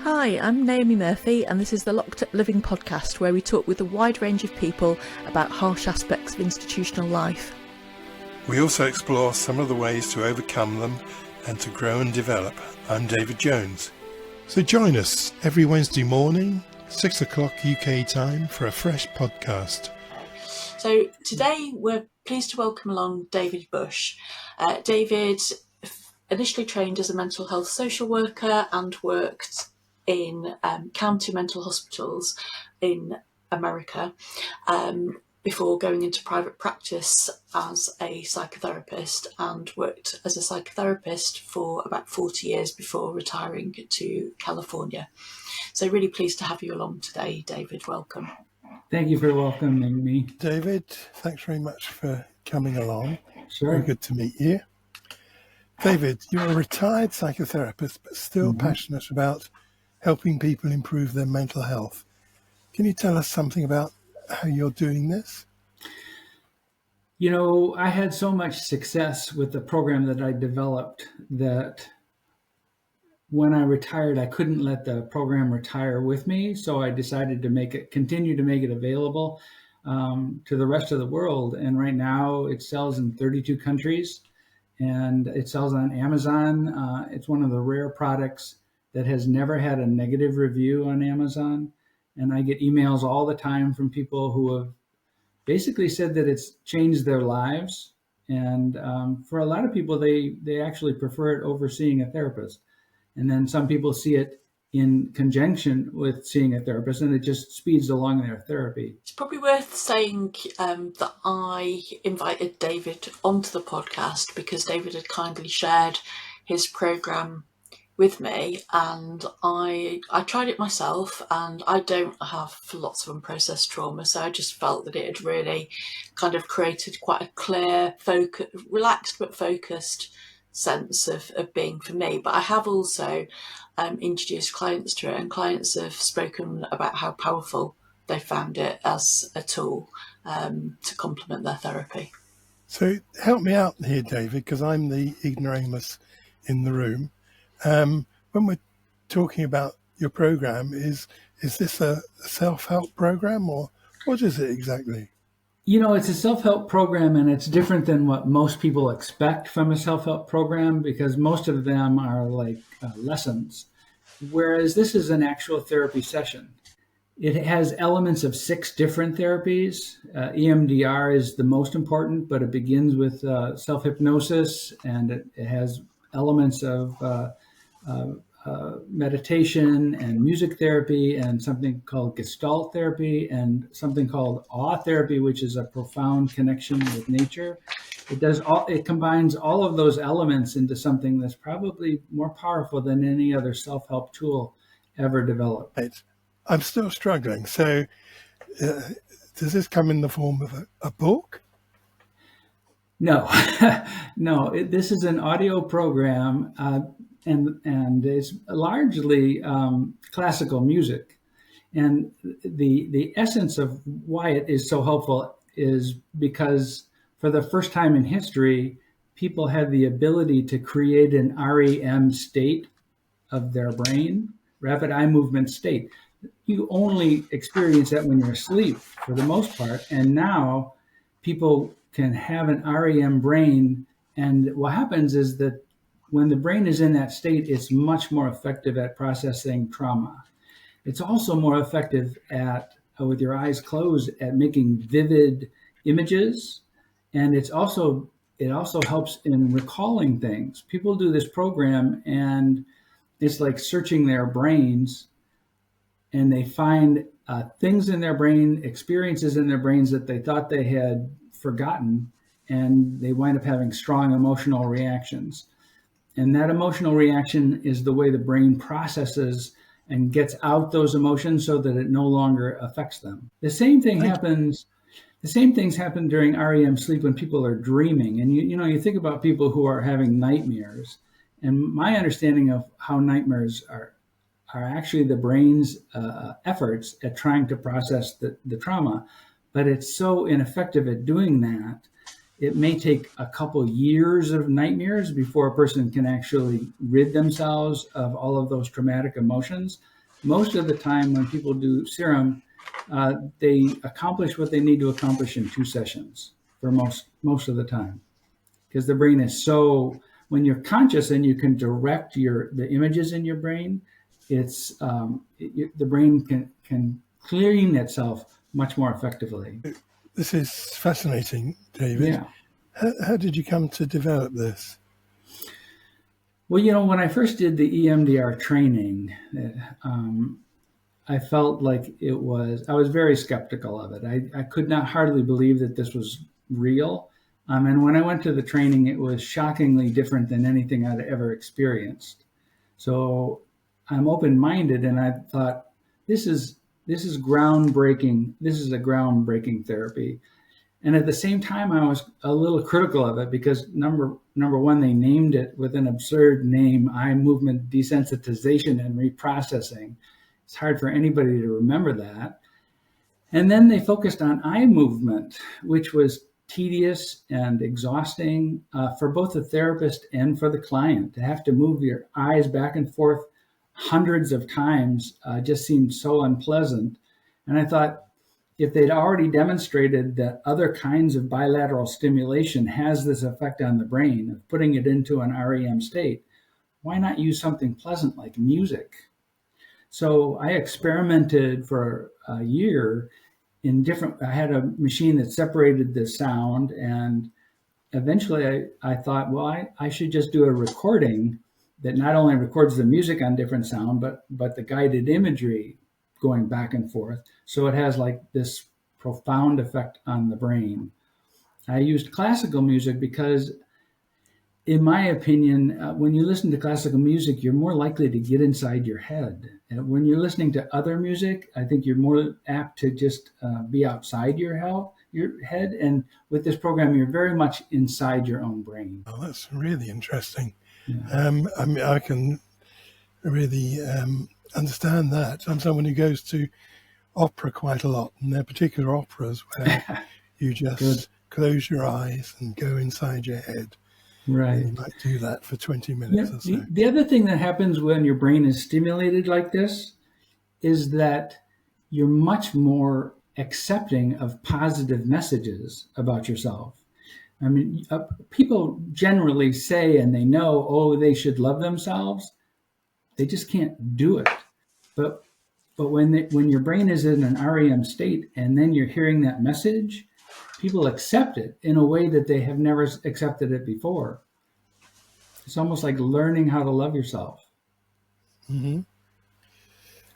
Hi, I'm Naomi Murphy, and this is the Locked Up Living podcast, where we talk with a wide range of people about harsh aspects of institutional life. We also explore some of the ways to overcome them and to grow and develop. I'm David Jones. So join us every Wednesday morning, 6 o'clock UK time, for a fresh podcast. So today we're pleased to welcome along David Busch. David initially trained as a mental health social worker and worked in county mental hospitals in America before going into private practice as a psychotherapist, and worked as a psychotherapist for about 40 years before retiring to California. So really pleased to have you along today, David. Welcome. Thank you for welcoming me. David, thanks very much for coming along. Sure. Very good to meet you. David, you're a retired psychotherapist, but still passionate about helping people improve their mental health. Can you tell us something about how you're doing this? You know, I had so much success with the program that I developed that when I retired, I couldn't let the program retire with me. So I decided to continue to make it available to the rest of the world. And right now it sells in 32 countries and it sells on Amazon. It's one of the rare products that has never had a negative review on Amazon. And I get emails all the time from people who have basically said that it's changed their lives. And for a lot of people, they actually prefer it over seeing a therapist. And then some people see it in conjunction with seeing a therapist, and it just speeds along their therapy. It's probably worth saying that I invited David onto the podcast because David had kindly shared his program with me, and I tried it myself, and I don't have lots of unprocessed trauma, so I just felt that it had really kind of created quite a clear, relaxed but focused sense of being for me. But I have also introduced clients to it, and clients have spoken about how powerful they found it as a tool to complement their therapy. So help me out here, David, because I'm the ignoramus in the room. When we're talking about your program, is this a self-help program, or what is it exactly? You know, it's a self-help program, and it's different than what most people expect from a self-help program, because most of them are like lessons, whereas this is an actual therapy session. It has elements of 6 different therapies. EMDR is the most important, but it begins with self-hypnosis, and it has elements of meditation and music therapy, and something called Gestalt therapy, and something called awe therapy, which is a profound connection with nature. It combines all of those elements into something that's probably more powerful than any other self-help tool ever developed. Right. I'm still struggling. So does this come in the form of a book? No, no. This is an audio program, and it's largely classical music. And the essence of why it is so helpful is because for the first time in history, people had the ability to create an REM state of their brain, rapid eye movement state. You only experience that when you're asleep for the most part. And now people can have an REM brain. And what happens is that when the brain is in that state, it's much more effective at processing trauma. It's also more effective at, with your eyes closed, at making vivid images. And it also helps in recalling things. People do this program and it's like searching their brains, and they find things in their brain, experiences in their brains that they thought they had forgotten, and they wind up having strong emotional reactions. And that emotional reaction is the way the brain processes and gets out those emotions so that it no longer affects them. The same things happen during REM sleep when people are dreaming. And you think about people who are having nightmares. And my understanding of how nightmares are actually the brain's efforts at trying to process the trauma, but it's so ineffective at doing that it may take a couple years of nightmares before a person can actually rid themselves of all of those traumatic emotions. Most of the time when people do Se-rem, they accomplish what they need to accomplish in 2 sessions for most of the time. Because the brain is so, when you're conscious and you can direct the images in your brain, it's the brain can clean itself much more effectively. This is fascinating, David. Yeah. How did you come to develop this? Well, when I first did the EMDR training, I felt like I was very skeptical of it. I could not hardly believe that this was real. And when I went to the training, it was shockingly different than anything I'd ever experienced. So I'm open-minded, and I thought, this is groundbreaking. This is a groundbreaking therapy. And at the same time, I was a little critical of it because number one, they named it with an absurd name, eye movement desensitization and reprocessing. It's hard for anybody to remember that. And then they focused on eye movement, which was tedious and exhausting for both the therapist and for the client. To have to move your eyes back and forth hundreds of times just seemed so unpleasant. And I thought, if they'd already demonstrated that other kinds of bilateral stimulation has this effect on the brain of putting it into an REM state, why not use something pleasant like music? So I experimented for a year I had a machine that separated the sound, and eventually I thought, well, I should just do a recording that not only records the music on different sound, but the guided imagery going back and forth. So it has like this profound effect on the brain. I used classical music because, in my opinion, when you listen to classical music, you're more likely to get inside your head. And when you're listening to other music, I think you're more apt to just be outside your head. And with this program, you're very much inside your own brain. Oh, that's really interesting. Yeah. I mean, I can really understand that. I'm someone who goes to opera quite a lot, and there are particular operas where you just close your eyes and go inside your head. Right. And you might do that for 20 minutes or so. The other thing that happens when your brain is stimulated like this is that you're much more accepting of positive messages about yourself. I mean, people generally say, and they know, oh, they should love themselves. They just can't do it. But when your brain is in an REM state and then you're hearing that message, people accept it in a way that they have never accepted it before. It's almost like learning how to love yourself. Mm-hmm.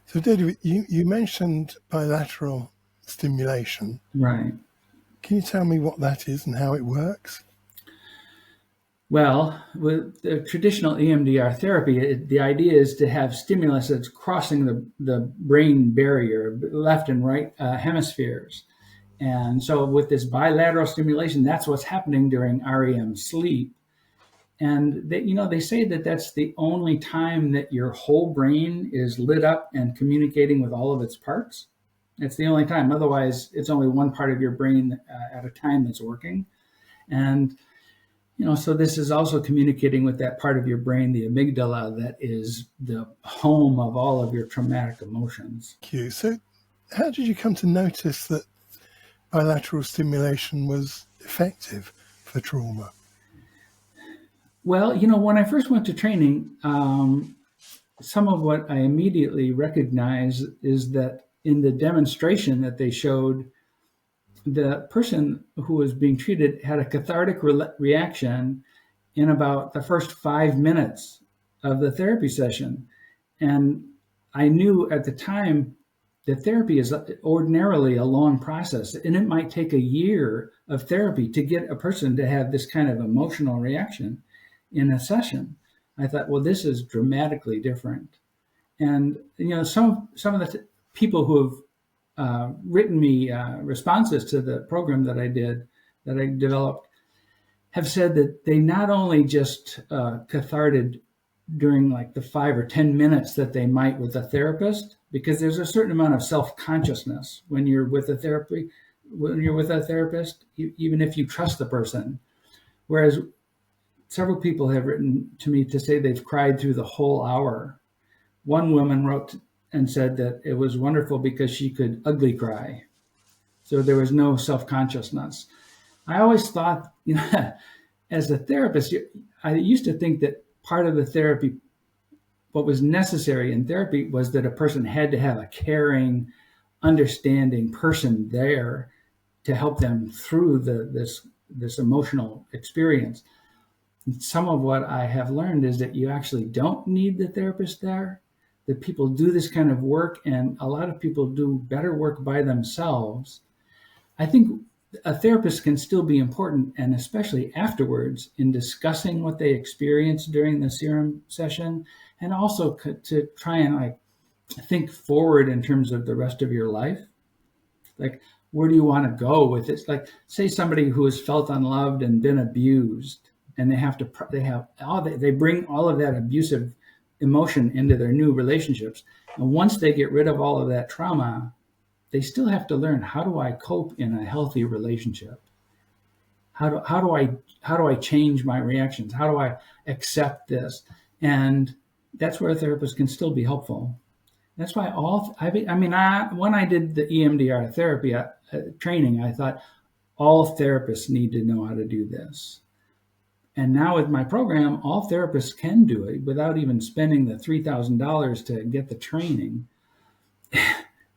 So, David, you mentioned bilateral stimulation. Right. Can you tell me what that is and how it works? Well, with the traditional EMDR therapy, the idea is to have stimulus that's crossing the brain barrier, left and right hemispheres. And so with this bilateral stimulation, that's what's happening during REM sleep. And they say that that's the only time that your whole brain is lit up and communicating with all of its parts. It's the only time. Otherwise, it's only one part of your brain at a time that's working. And so this is also communicating with that part of your brain, the amygdala, that is the home of all of your traumatic emotions. Thank you. So how did you come to notice that bilateral stimulation was effective for trauma? Well, when I first went to training, some of what I immediately recognized is that in the demonstration that they showed, the person who was being treated had a cathartic reaction in about the first 5 minutes of the therapy session. And I knew at the time that therapy is ordinarily a long process, and it might take a year of therapy to get a person to have this kind of emotional reaction in a session. I thought, well, this is dramatically different. And, some of the people who have written me responses to the program that I developed, have said that they not only just catharted during like the 5 or 10 minutes that they might with a therapist, because there's a certain amount of self-consciousness when you're with a when you're with a therapist, even if you trust the person. Whereas several people have written to me to say they've cried through the whole hour. One woman wrote and said that it was wonderful because she could ugly cry. So there was no self-consciousness. I always thought, as a therapist, I used to think that part of the therapy, what was necessary in therapy, was that a person had to have a caring, understanding person there to help them through this emotional experience. Some of what I have learned is that you actually don't need the therapist there, that people do this kind of work, and a lot of people do better work by themselves. I think a therapist can still be important, and especially afterwards, in discussing what they experienced during the Se-rem session, and also to try and think forward in terms of the rest of your life. Like, where do you want to go with this? Like, say somebody who has felt unloved and been abused, and they bring all of that abusive emotion into their new relationships. And once they get rid of all of that trauma, they still have to learn, how do I cope in a healthy relationship? How do I change my reactions? How do I accept this? And that's where a therapist can still be helpful. That's why when I did the EMDR therapy training, I thought all therapists need to know how to do this. And now with my program, all therapists can do it without even spending the $3,000 to get the training.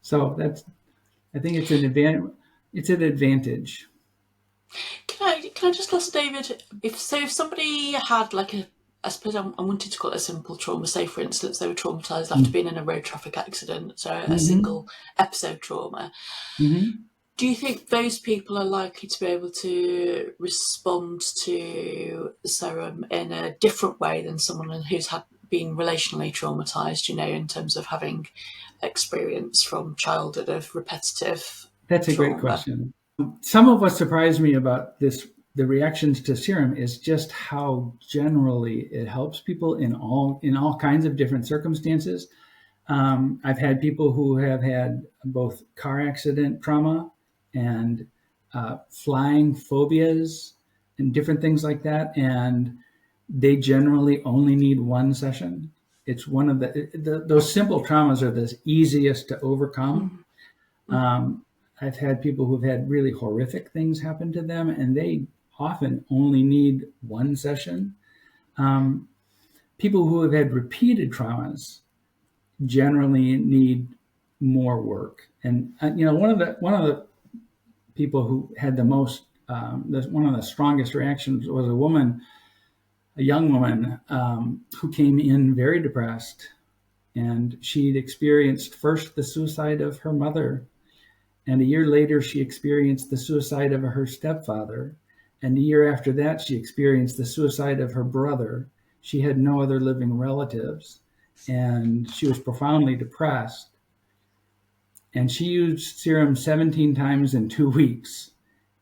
So I think it's an advantage. It's an advantage. Can I just ask David, if somebody had I suppose I wanted to call it a simple trauma. Say, for instance, they were traumatized after being in a road traffic accident, so a single episode trauma. Mm-hmm. Do you think those people are likely to be able to respond to Se-rem in a different way than someone who's been relationally traumatized, in terms of having experience from childhood of repetitive That's a trauma? great question. Some of what surprised me about the reactions to Se-rem, is just how generally it helps people in all kinds of different circumstances. I've had people who have had both car accident trauma and flying phobias and different things like that, and they generally only need one session. It's one of those simple traumas are the easiest to overcome. I've had people who've had really horrific things happen to them, and they often only need one session. People who have had repeated traumas generally need more work. And one of the people who had the most, one of the strongest reactions was a young woman who came in very depressed, and she'd experienced first the suicide of her mother, and a year later she experienced the suicide of her stepfather, and a year after that she experienced the suicide of her brother. She had no other living relatives, and she was profoundly depressed. And she used Se-rem 17 times in 2 weeks.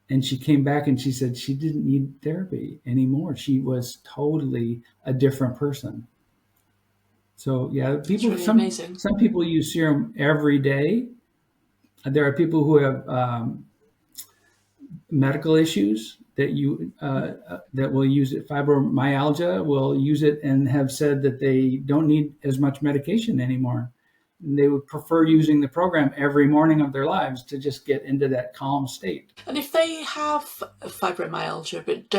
And she came back and she said she didn't need therapy anymore. She was totally a different person. So yeah, some people use Se-rem every day. There are people who have medical issues that will use it. Fibromyalgia will use it and have said that they don't need as much medication anymore. They would prefer using the program every morning of their lives to just get into that calm state. And if they have fibromyalgia but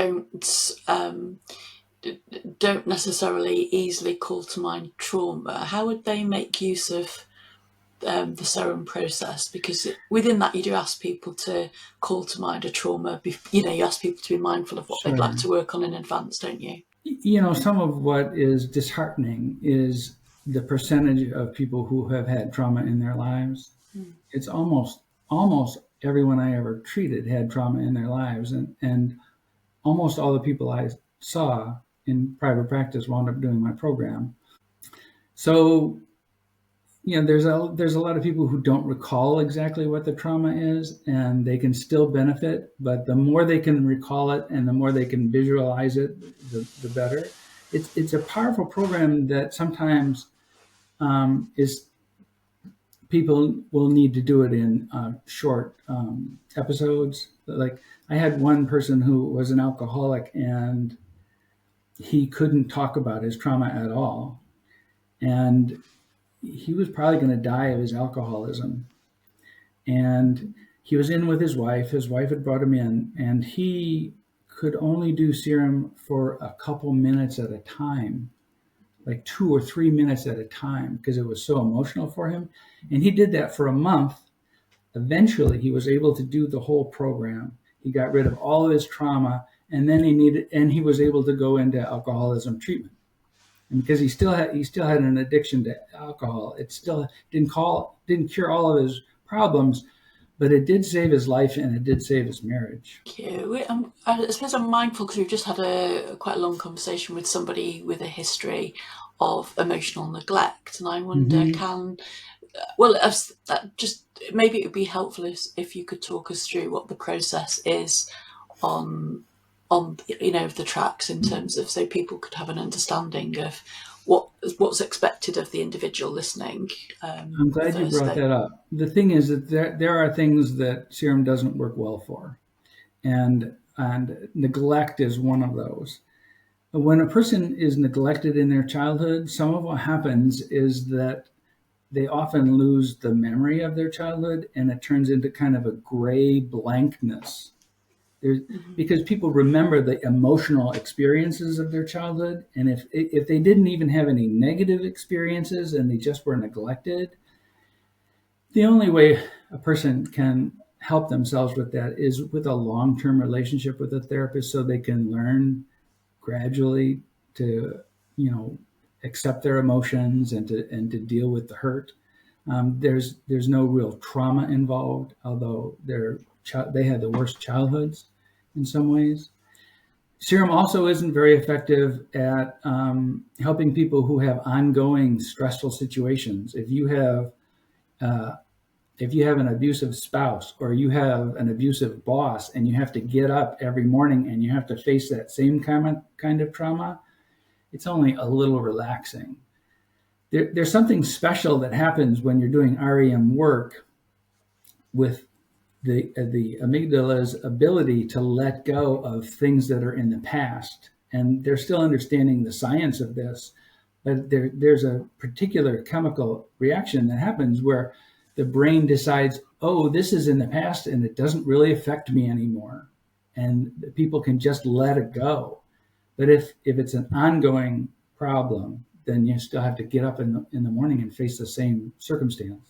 don't necessarily easily call to mind trauma, how would they make use of the Se-rem process? Because within that you do ask people to call to mind a trauma. You ask people to be mindful of what they'd like to work on in advance, don't you? Some of what is disheartening is the percentage of people who have had trauma in their lives. It's almost everyone I ever treated had trauma in their lives, and almost all the people I saw in private practice wound up doing my program. So there's a lot of people who don't recall exactly what the trauma is, and they can still benefit. But the more they can recall it and the more they can visualize it, the better. It's a powerful program that sometimes is people will need to do it in short episodes. Like I had one person who was an alcoholic and he couldn't talk about his trauma at all. And he was probably going to die of his alcoholism. And he was in with his wife. His wife had brought him in, and he could only do Se-rem for a couple minutes at a time, like 2 or 3 minutes at a time, because it was so emotional for him. And he did that for a month. Eventually, he was able to do the whole program. He got rid of all of his trauma, and then he was able to go into alcoholism treatment. And because he still had an addiction to alcohol, it still didn't cure all of his problems, but it did save his life and it did save his marriage. Thank you. I suppose I'm mindful because we've just had quite a long conversation with somebody with a history of emotional neglect, and I wonder, just maybe it would be helpful if you could talk us through what the process is on the tracks, in terms of, so people could have an understanding of what's expected of the individual listening. I'm glad you brought that up. The thing is that there are things that Se-rem doesn't work well for, and neglect is one of those. When a person is neglected in their childhood, some of what happens is that they often lose the memory of their childhood, and it turns into kind of a gray blankness. Because people remember the emotional experiences of their childhood, and if they didn't even have any negative experiences and they just were neglected, the only way a person can help themselves with that is with a long-term relationship with a therapist, so they can learn gradually to accept their emotions and to deal with the hurt. There's no real trauma involved, although they had the worst childhoods in some ways. Se-rem also isn't very effective at helping people who have ongoing stressful situations. If you have an abusive spouse, or you have an abusive boss, and you have to get up every morning and you have to face that same kind of trauma, it's only a little relaxing. There's something special that happens when you're doing REM work with the amygdala's ability to let go of things that are in the past. And they're still understanding the science of this, but there's a particular chemical reaction that happens where the brain decides, oh, this is in the past and it doesn't really affect me anymore. And people can just let it go. But if it's an ongoing problem, then you still have to get up in the morning and face the same circumstance.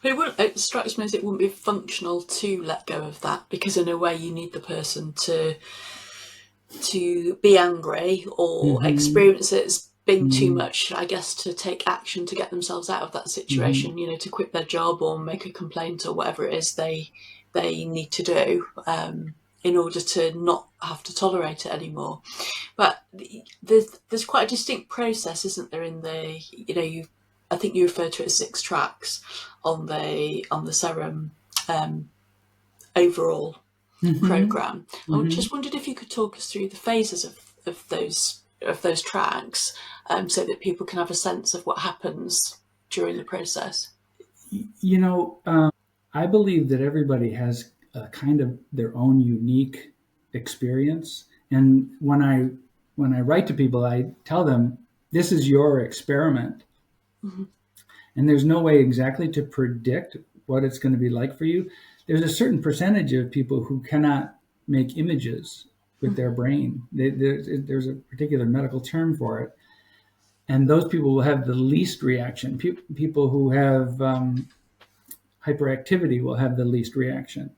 Well, it strikes me as it wouldn't be functional to let go of that, because in a way you need the person to be angry or experience it as being too much, I guess, to take action to get themselves out of that situation, to quit their job or make a complaint or whatever it is they need to do in order to not have to tolerate it anymore. But there's quite a distinct process, isn't there, in the, I think you referred to it as 6 tracks on the Se-rem overall program. I just wondered if you could talk us through the phases of those tracks, so that people can have a sense of what happens during the process. I believe that everybody has a kind of their own unique experience, and when I write to people, I tell them, this is your experiment. And there's no way exactly to predict what it's going to be like for you. There's a certain percentage of people who cannot make images with their brain. There's a particular medical term for it. And those people will have the least reaction. People who have hyperactivity will have the least reaction.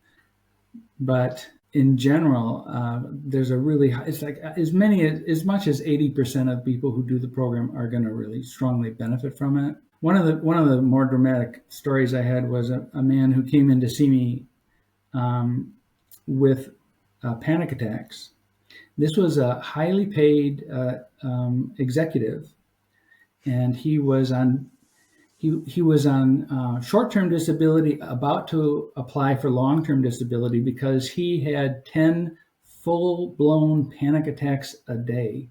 But in general, there's a really high, it's like as much as 80% of people who do the program are going to really strongly benefit from it. One of the more dramatic stories I had was a man who came in to see me with panic attacks. This was a highly paid executive, and he was on short-term disability, about to apply for long-term disability because he had 10 full-blown panic attacks a day.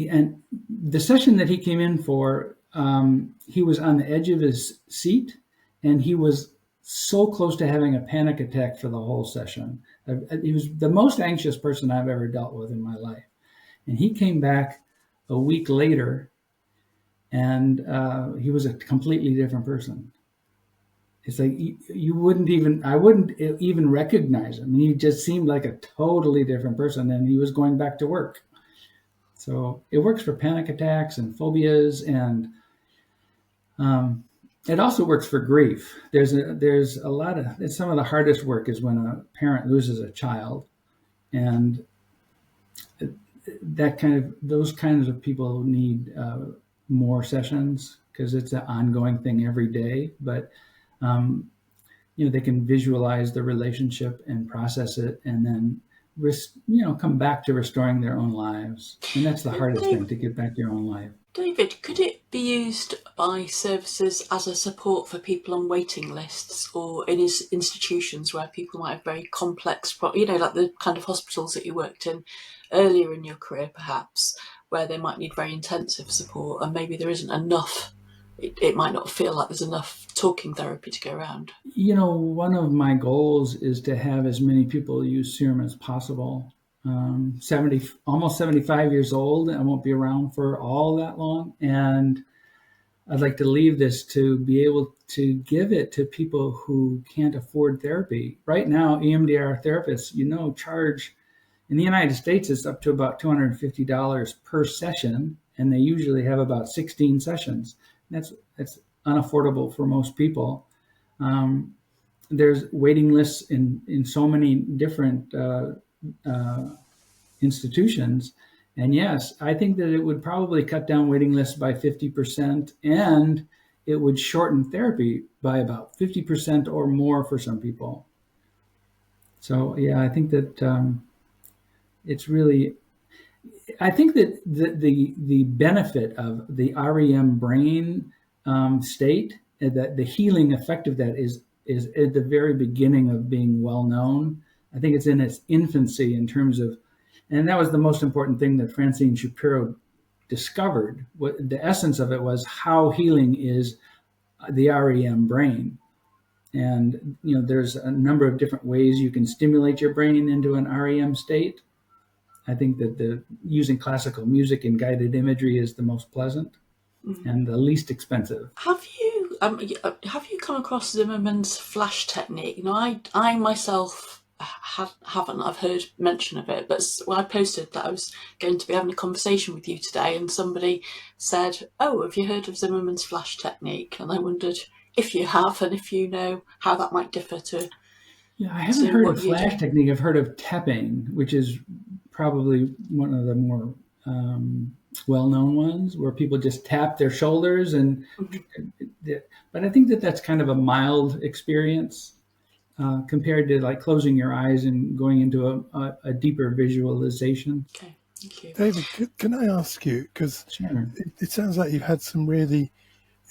And the session that he came in for, he was on the edge of his seat, and he was so close to having a panic attack for the whole session. He was the most anxious person I've ever dealt with in my life. And he came back a week later, and he was a completely different person. It's like I wouldn't even recognize him. He just seemed like a totally different person, and he was going back to work. So it works for panic attacks and phobias, and it also works for grief. There's a lot of, some of the hardest work is when a parent loses a child, and those kinds of people need more sessions, because it's an ongoing thing every day. But they can visualize the relationship and process it, and then come back to restoring their own lives. And that's the hardest thing, to get back to your own life. David, could it be used by services as a support for people on waiting lists, or in institutions where people might have very complex, like the kind of hospitals that you worked in earlier in your career, perhaps, where they might need very intensive support, and maybe there isn't enough, it might not feel like there's enough talking therapy to go around? One of my goals is to have as many people use Se-rem as possible. 70, almost 75 years old. I won't be around for all that long. And I'd like to leave this to be able to give it to people who can't afford therapy. Right now, EMDR therapists, charge, in the United States, it's up to about $250 per session. And they usually have about 16 sessions. That's unaffordable for most people. There's waiting lists in so many different institutions. And yes, I think that it would probably cut down waiting lists by 50%, and it would shorten therapy by about 50% or more for some people. So yeah, I think that it's really, I think that the benefit of the REM brain state, that the healing effect of that is at the very beginning of being well known. I think it's in its infancy in terms of, and that was the most important thing that Francine Shapiro discovered. What the essence of it was, how healing is the REM brain. And there's a number of different ways you can stimulate your brain into an REM state. I think that using classical music and guided imagery is the most pleasant and the least expensive. Have you come across Zimmerman's flash technique? I myself haven't. I've heard mention of it, but when I posted that I was going to be having a conversation with you today, and somebody said, "Oh, have you heard of Zimmerman's flash technique?" And I wondered if you have, and if you know how that might differ to. Yeah, I haven't heard of flash technique. I've heard of tapping, which is probably one of the more well-known ones, where people just tap their shoulders, and but I think that that's kind of a mild experience compared to like closing your eyes and going into a deeper visualization. Okay, thank you. David, can I ask you, because sure. it sounds like you've had some really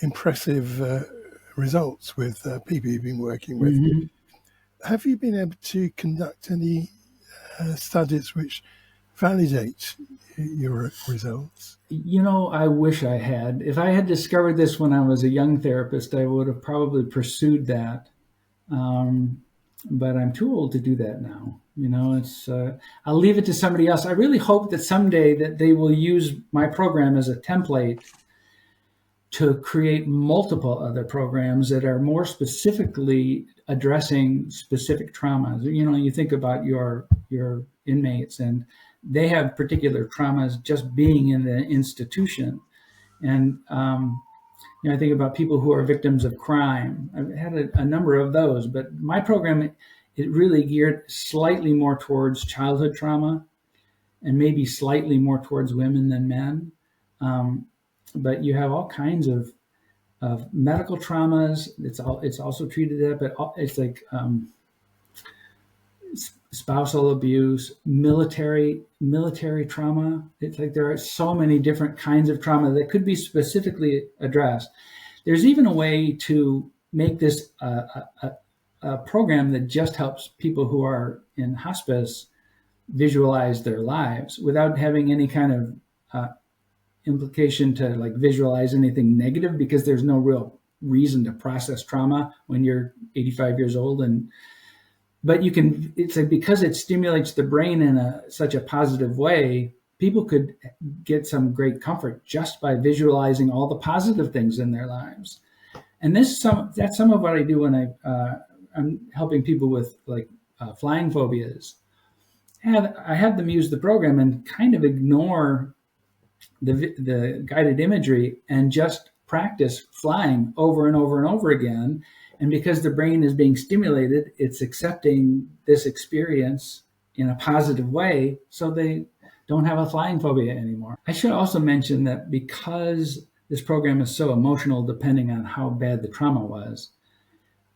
impressive results with people you've been working with. Mm-hmm. Have you been able to conduct any studies which validate your results? I wish I had. If I had discovered this when I was a young therapist, I would have probably pursued that. But I'm too old to do that now. It's I'll leave it to somebody else. I really hope that someday that they will use my program as a template to create multiple other programs that are more specifically addressing specific traumas. You think about your inmates, and they have particular traumas just being in the institution. And I think about people who are victims of crime. I've had a number of those, but my program, it really geared slightly more towards childhood trauma, and maybe slightly more towards women than men. But you have all kinds of medical traumas. It's also treated that, but it's like spousal abuse, military trauma. It's like there are so many different kinds of trauma that could be specifically addressed. There's even a way to make this a program that just helps people who are in hospice visualize their lives without having any kind of implication to like visualize anything negative, because there's no real reason to process trauma when you're 85 years old. But you can, it's like, because it stimulates the brain in such a positive way, people could get some great comfort just by visualizing all the positive things in their lives. And that's some of what I do when I'm helping people with like flying phobias. I have them use the program and kind of ignore the guided imagery and just practice flying over and over and over again. And because the brain is being stimulated, it's accepting this experience in a positive way, so they don't have a flying phobia anymore. I should also mention that because this program is so emotional, depending on how bad the trauma was,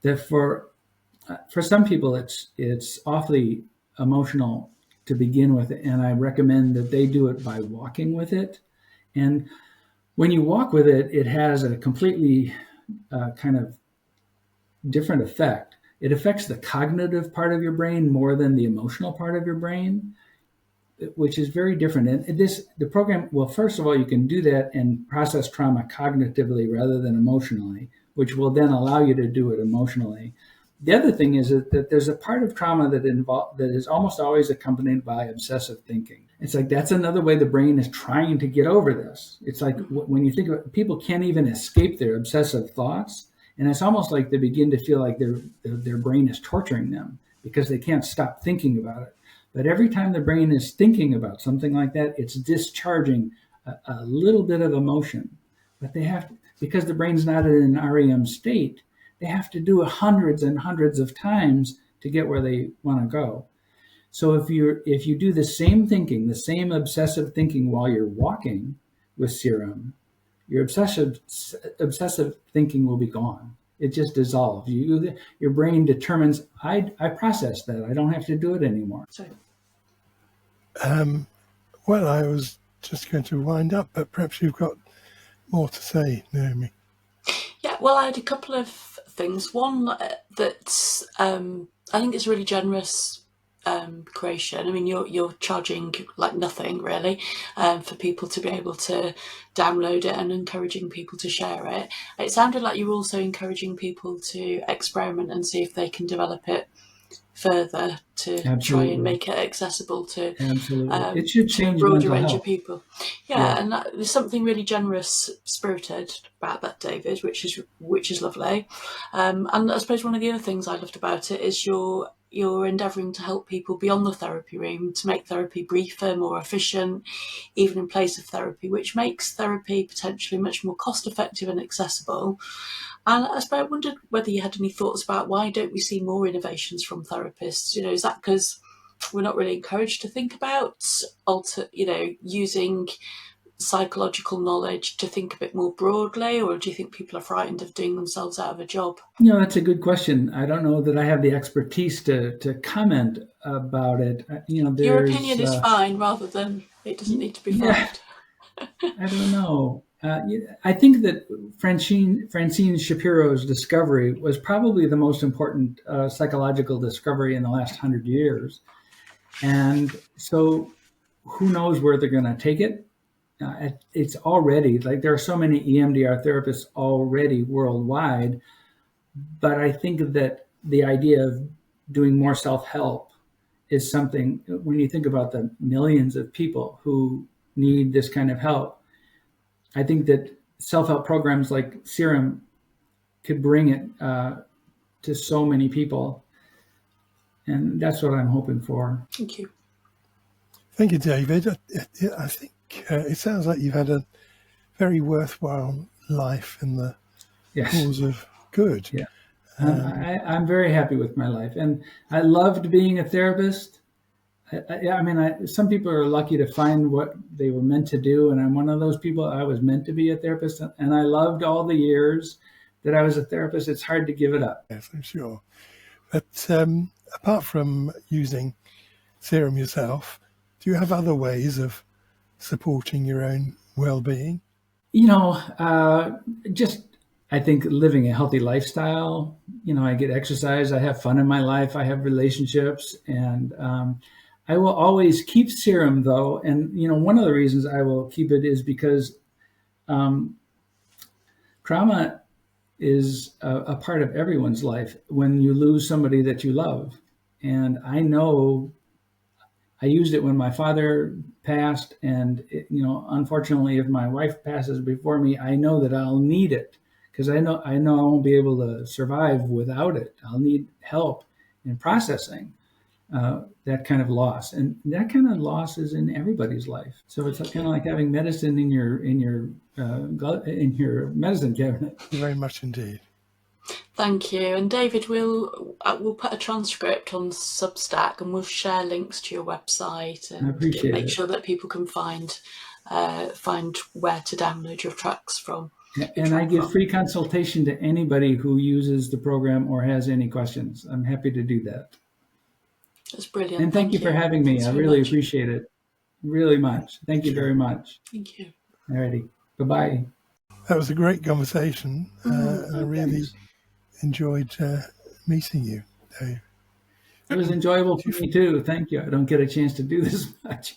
that for some people it's awfully emotional to begin with, and I recommend that they do it by walking with it. And when you walk with it, it has a completely kind of different effect. It affects the cognitive part of your brain more than the emotional part of your brain, which is very different. And the program, well, first of all, you can do that and process trauma cognitively rather than emotionally, which will then allow you to do it emotionally. The other thing is that there's a part of trauma that is almost always accompanied by obsessive thinking. It's like that's another way the brain is trying to get over this. It's like when you think about it, people can't even escape their obsessive thoughts, and it's almost like they begin to feel like their brain is torturing them because they can't stop thinking about it. But every time the brain is thinking about something like that, it's discharging a little bit of emotion. But they have to, because the brain's not in an REM state, they have to do it hundreds and hundreds of times to get where they want to go. So if you do the same thinking, the same obsessive thinking while you're walking with Se-rem, your obsessive thinking will be gone. It just dissolves. Your brain determines, I processed that. I don't have to do it anymore. Well, I was just going to wind up, but perhaps you've got more to say, Naomi. Yeah, well, I had a couple of things. One that's I think it's really generous creation. I mean, you're charging like nothing really for people to be able to download it and encouraging people to share it. It sounded like you were also encouraging people to experiment and see if they can develop it further to Absolutely. Try and make it accessible to it should change a broader mental range health. of people. Yeah, and there's something really generous spirited about that, David, which is lovely. And I suppose one of the other things I loved about it is you're endeavouring to help people beyond the therapy room, to make therapy briefer, more efficient, even in place of therapy, which makes therapy potentially much more cost effective and accessible. And I wondered whether you had any thoughts about why don't we see more innovations from therapists? You know, is that because we're not really encouraged to think about using psychological knowledge to think a bit more broadly, or do you think people are frightened of doing themselves out of a job? That's a good question. I don't know that I have the expertise to comment about it. Your opinion is fine, rather than it doesn't need to be followed. I don't know. I think that Francine Shapiro's discovery was probably the most important psychological discovery in the last 100 years. And so who knows where they're going to take it? It's already, like, there are so many EMDR therapists already worldwide, but I think that the idea of doing more self-help is something, when you think about the millions of people who need this kind of help, I think that self-help programs like Se-rem could bring it to so many people. And that's what I'm hoping for. Thank you. Thank you, David. I think it sounds like you've had a very worthwhile life in the cause of good. Yeah. I'm very happy with my life. And I loved being a therapist. Some people are lucky to find what they were meant to do. And I'm one of those people. I was meant to be a therapist. And I loved all the years that I was a therapist. It's hard to give it up. Yes, I'm sure. But apart from using Se-rem yourself, do you have other ways of supporting your own well-being? I think living a healthy lifestyle. I get exercise, I have fun in my life, I have relationships, and I will always keep Se-rem though. And, one of the reasons I will keep it is because Trauma is a part of everyone's life when you lose somebody that you love. And I know I used it when my father passed, and unfortunately, if my wife passes before me, I know that I'll need it because I know I won't be able to survive without it. I'll need help in processing that kind of loss, and that kind of loss is in everybody's life. So it's kind of like having medicine in your medicine cabinet. Very much indeed. Thank you. And David, we'll put a transcript on Substack, and we'll share links to your website I and appreciate make it. sure that people can find where to download your tracks from. And I give free consultation to anybody who uses the program or has any questions. I'm happy to do that. That's brilliant. And thank you for having me. Thanks I very really much. appreciate it. Really much. Thank you very much. Thank you. Alrighty. Bye-bye. That was a great conversation. And I really Thanks. enjoyed meeting you, Dave. It was enjoyable for me too. Thank you. I don't get a chance to do this much.